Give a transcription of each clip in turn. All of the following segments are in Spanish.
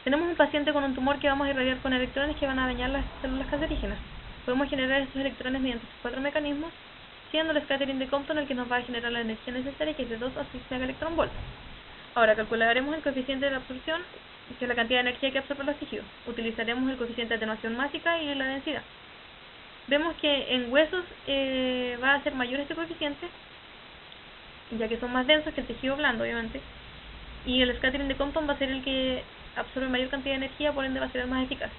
Tenemos un paciente con un tumor que vamos a irradiar con electrones que van a dañar las células cancerígenas. Podemos generar estos electrones mediante estos 4 mecanismos, siendo el scattering de Compton el que nos va a generar la energía necesaria, que es de 2 a 6 megaelectronvolts. Ahora calcularemos el coeficiente de absorción, que es la cantidad de energía que absorben los tejidos. Utilizaremos el coeficiente de atenuación másica y la densidad. Vemos que en huesos va a ser mayor este coeficiente, ya que son más densos que el tejido blando, obviamente. Y el scattering de Compton va a ser el que absorbe mayor cantidad de energía, por ende va a ser el más eficaz.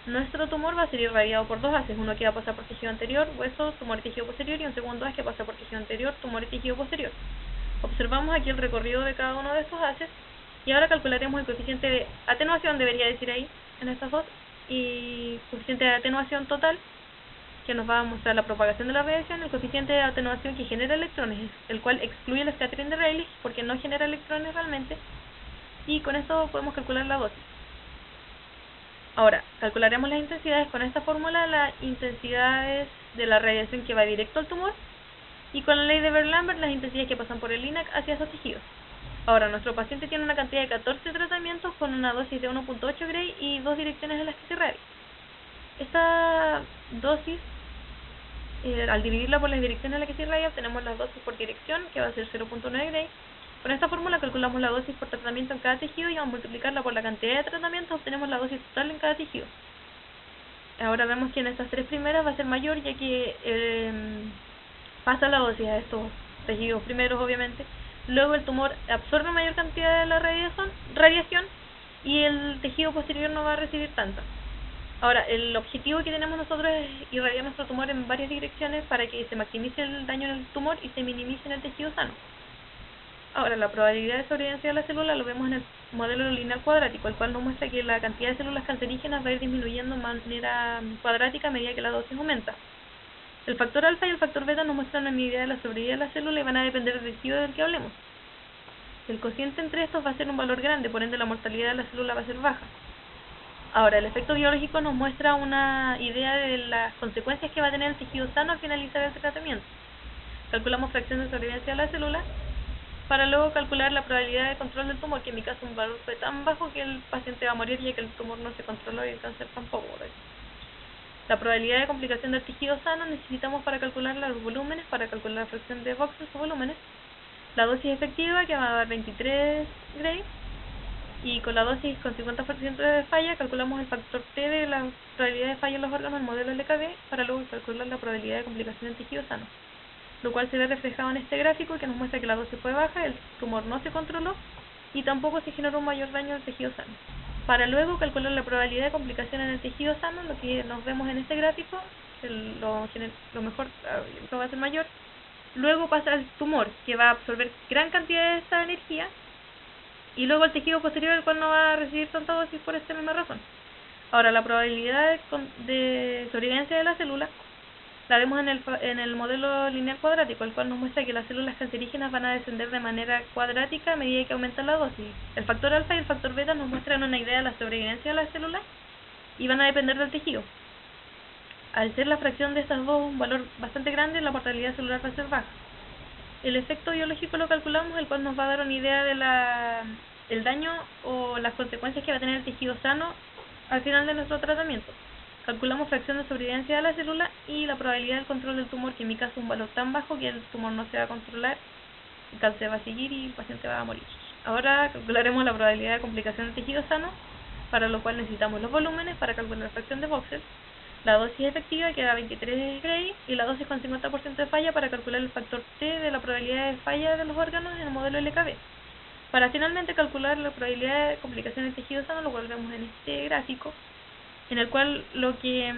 Nuestro tumor va a ser irradiado por dos haces, uno que va a pasar por tejido anterior, hueso, tumor y tejido posterior, y un segundo haz que pasa por tejido anterior, tumor y tejido posterior. Observamos aquí el recorrido de cada uno de estos haces, y ahora calcularemos el coeficiente de atenuación, debería decir ahí, en estas dos, y coeficiente de atenuación total, que nos va a mostrar la propagación de la radiación, el coeficiente de atenuación que genera electrones, el cual excluye el scattering de Rayleigh, porque no genera electrones realmente, y con esto podemos calcular la dosis. Ahora, calcularemos las intensidades con esta fórmula, las intensidades de la radiación que va directo al tumor, y con la ley de Beer-Lambert las intensidades que pasan por el LINAC hacia esos tejidos. Ahora, nuestro paciente tiene una cantidad de 14 tratamientos con una dosis de 1.8 Gray y 2 direcciones en las que se irradia. Esta dosis, al dividirla por las direcciones en las que se irradia, obtenemos la dosis por dirección, que va a ser 0.9 Gray. Con esta fórmula calculamos la dosis por tratamiento en cada tejido y al multiplicarla por la cantidad de tratamientos obtenemos la dosis total en cada tejido. Ahora vemos que en estas tres primeras va a ser mayor, ya que pasa la dosis a estos tejidos primeros, obviamente. Luego el tumor absorbe mayor cantidad de la radiación y el tejido posterior no va a recibir tanta. Ahora, el objetivo que tenemos nosotros es irradiar nuestro tumor en varias direcciones para que se maximice el daño en el tumor y se minimice en el tejido sano. Ahora, la probabilidad de sobrevivencia de la célula lo vemos en el modelo lineal cuadrático, el cual nos muestra que la cantidad de células cancerígenas va a ir disminuyendo de manera cuadrática a medida que la dosis aumenta. El factor alfa y el factor beta nos muestran una medida de la sobrevivencia de la célula y van a depender del tejido del que hablemos. El cociente entre estos va a ser un valor grande, por ende la mortalidad de la célula va a ser baja. Ahora, el efecto biológico nos muestra una idea de las consecuencias que va a tener el tejido sano al finalizar el tratamiento. Calculamos fracción de sobrevivencia de la célula, para luego calcular la probabilidad de control del tumor, que en mi caso un valor fue tan bajo que el paciente va a morir ya que el tumor no se controló y el cáncer tampoco. La probabilidad de complicación del tejido sano necesitamos para calcular los volúmenes, para calcular la fracción de voxels o volúmenes, la dosis efectiva que va a dar 23 Gray, y con la dosis con 50% de falla calculamos el factor T de la probabilidad de falla en los órganos, el modelo LKB, para luego calcular la probabilidad de complicación del tejido sano, lo cual se ve reflejado en este gráfico que nos muestra que la dosis fue baja, el tumor no se controló y tampoco se generó un mayor daño al tejido sano. Para luego calcular la probabilidad de complicación en el tejido sano, lo que nos vemos en este gráfico, lo mejor lo va a ser mayor, luego pasa al tumor, que va a absorber gran cantidad de esta energía, y luego el tejido posterior, el cual no va a recibir tanta dosis por esta misma razón. Ahora, la probabilidad de sobrevivencia de la célula la vemos en el modelo lineal cuadrático, el cual nos muestra que las células cancerígenas van a descender de manera cuadrática a medida que aumenta la dosis. El factor alfa y el factor beta nos muestran una idea de la sobrevivencia de las células y van a depender del tejido. Al ser la fracción de estas dos un valor bastante grande, la mortalidad celular va a ser baja. El efecto biológico lo calculamos, el cual nos va a dar una idea de el daño o las consecuencias que va a tener el tejido sano al final de nuestro tratamiento. Calculamos fracción de sobrevivencia de la célula y la probabilidad del control del tumor, que en mi caso es un valor tan bajo que el tumor no se va a controlar, el cáncer va a seguir y el paciente va a morir. Ahora calcularemos la probabilidad de complicación del tejido sano, para lo cual necesitamos los volúmenes para calcular la fracción de voxels, la dosis efectiva que da 23 Gray y la dosis con 50% de falla para calcular el factor T de la probabilidad de falla de los órganos en el modelo LKB. Para finalmente calcular la probabilidad de complicación del tejido sano, lo cual vemos en este gráfico, en el cual lo que